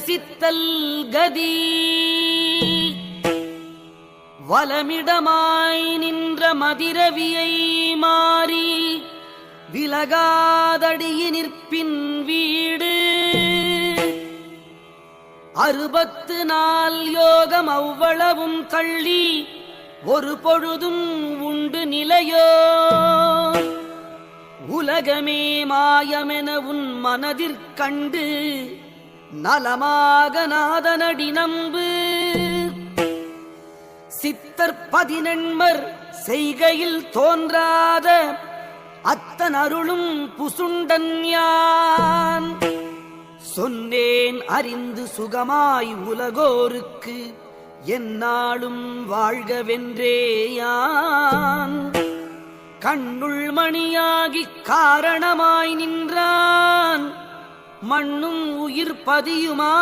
சித்தல் கதி வலமிடமாய் நின்ற மதிரவியை மாறி விலகாதடியினிற்பின் வீடு 64 யோகம் அவ்வளவும் தள்ளி ஒரு பொழுதும் உண்டு நிலையோ உலகமே மாயமென உன் மனதிற்கண்டு நலமாக நாதனடி நம்பு சித்தர் 18 செய்கையில் தோன்றாத அத்தன் அருளும் புசுண்டன் யான் சொன்னேன் அறிந்து சுகமாய் உலகோருக்கு எந்நாளும் வாழ்கவென்றேயான் கண்ணுள் மணியாகிக் காரணமாய் நின்றான் மண்ணும் உயிர் பதியுமா